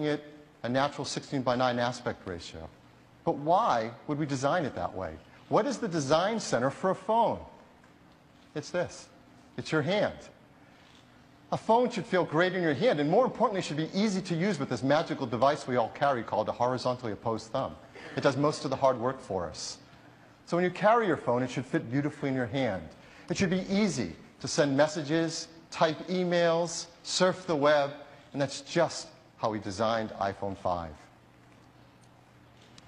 it a natural 16:9 aspect ratio. But why would we design it that way? What is the design center for a phone? It's this. It's your hand. A phone should feel great in your hand, and more importantly, it should be easy to use with this magical device we all carry called a horizontally opposed thumb. It does most of the hard work for us. So when you carry your phone, it should fit beautifully in your hand. It should be easy to send messages, type emails, surf the web, and that's just how we designed iPhone 5.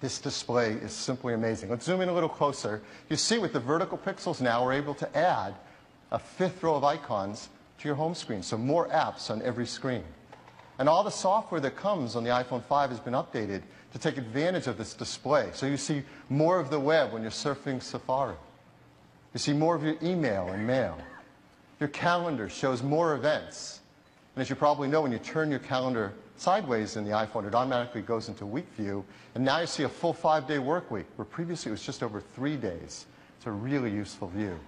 This display is simply amazing. Let's zoom in a little closer. You see with the vertical pixels now, we're able to add a fifth row of icons to your home screen, so more apps on every screen. And all the software that comes on the iPhone 5 has been updated to take advantage of this display. So you see more of the web when you're surfing Safari. You see more of your email and mail. Your calendar shows more events. And as you probably know, when you turn your calendar sideways in the iPhone, it automatically goes into week view. And now you see a full 5-day work week, where previously it was just over 3 days. It's a really useful view.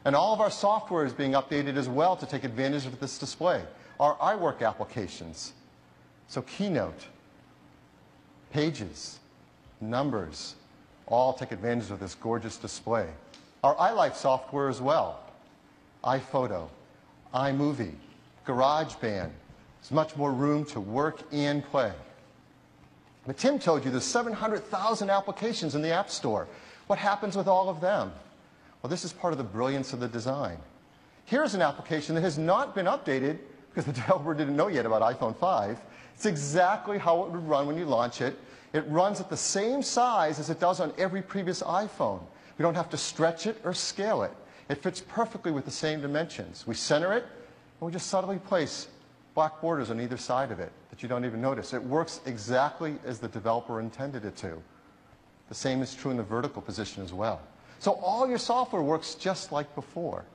And all of our software is being updated as well to take advantage of this display. Our iWork applications, so Keynote, Pages, Numbers, all take advantage of this gorgeous display. Our iLife software as well, iPhoto, iMovie, GarageBand. There's much more room to work and play. But Tim told you there's 700,000 applications in the App Store. What happens with all of them? Well, this is part of the brilliance of the design. Here's an application that has not been updated because the developer didn't know yet about iPhone 5. It's exactly how it would run when you launch it. It runs at the same size as it does on every previous iPhone. We don't have to stretch it or scale it. It fits perfectly with the same dimensions. We center it, and we just subtly place black borders on either side of it that you don't even notice. It works exactly as the developer intended it to. The same is true in the vertical position as well. So all your software works just like before.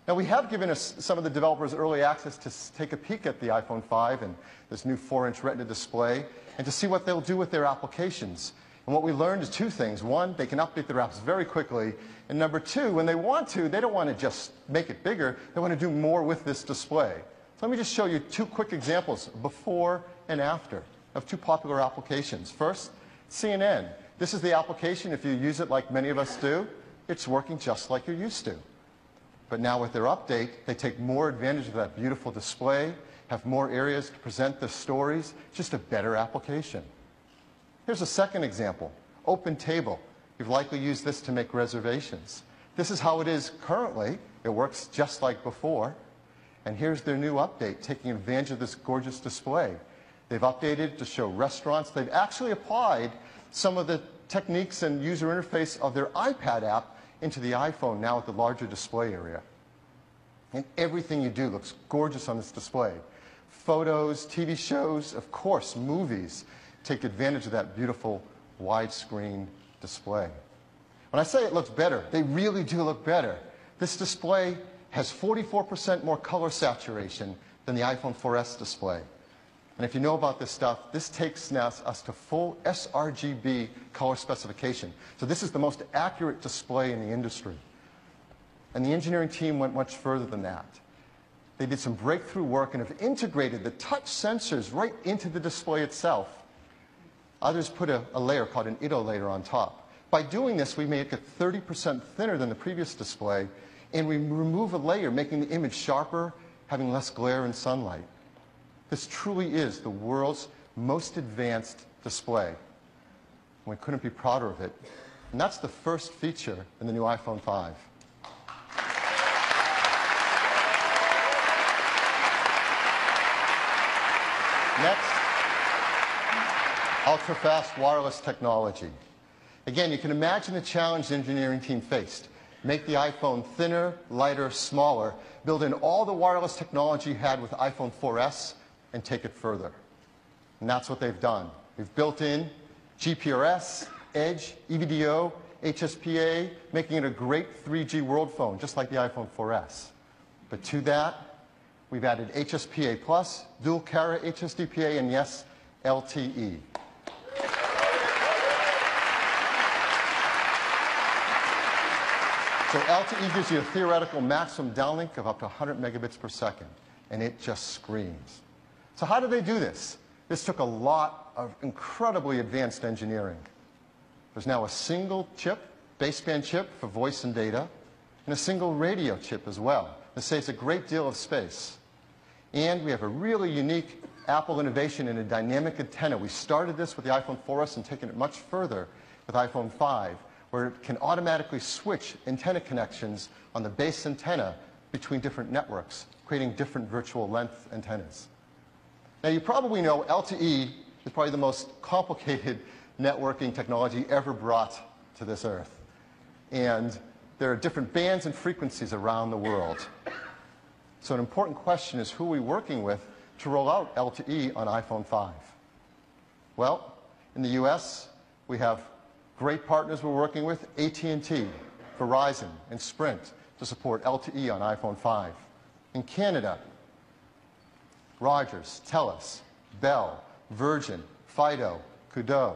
Now, we have given some of the developers early access to take a peek at the iPhone 5 and this new 4-inch Retina display and to see what they'll do with their applications. And what we learned is two things. One, they can update their apps very quickly. And number two, when they want to, they don't want to just make it bigger. They want to do more with this display. So let me just show you two quick examples, before and after, of two popular applications. First, CNN. This is the application. If you use it like many of us do, it's working just like you're used to. But now with their update, they take more advantage of that beautiful display, have more areas to present the stories, just a better application. Here's a second example, Open Table. You've likely used this to make reservations. This is how it is currently. It works just like before. And here's their new update, taking advantage of this gorgeous display. They've updated to show restaurants. They've actually applied some of the techniques and user interface of their iPad app into the iPhone now with the larger display area. And everything you do looks gorgeous on this display. Photos, TV shows, of course, movies take advantage of that beautiful widescreen display. When I say it looks better, they really do look better. This display has 44% more color saturation than the iPhone 4S display. And if you know about this stuff, this takes us to full sRGB color specification. So this is the most accurate display in the industry. And the engineering team went much further than that. They did some breakthrough work and have integrated the touch sensors right into the display itself. Others put a layer called an ITO layer on top. By doing this, we make it 30% thinner than the previous display, and we remove a layer, making the image sharper, having less glare and sunlight. This truly is the world's most advanced display. We couldn't be prouder of it. And that's the first feature in the new iPhone 5. Next, ultra-fast wireless technology. Again, you can imagine the challenge the engineering team faced. Make the iPhone thinner, lighter, smaller, build in all the wireless technology you had with iPhone 4S, and take it further. And that's what they've done. We've built in GPRS, Edge, EVDO, HSPA, making it a great 3G world phone, just like the iPhone 4S. But to that, we've added HSPA+, dual carrier HSDPA, and yes, LTE. So LTE gives you a theoretical maximum downlink of up to 100 megabits per second, and it just screams. So how do they do this? This took a lot of incredibly advanced engineering. There's now a single chip, baseband chip for voice and data, and a single radio chip as well. This saves a great deal of space. And we have a really unique Apple innovation in a dynamic antenna. We started this with the iPhone 4S and taken it much further with iPhone 5, where it can automatically switch antenna connections on the base antenna between different networks, creating different virtual length antennas. Now, you probably know LTE is probably the most complicated networking technology ever brought to this earth. And there are different bands and frequencies around the world. So an important question is, who are we working with to roll out LTE on iPhone 5? Well, in the US, we have great partners we're working with, AT&T, Verizon, and Sprint, to support LTE on iPhone 5. In Canada, Rogers, TELUS, Bell, Virgin, Fido, Koodo,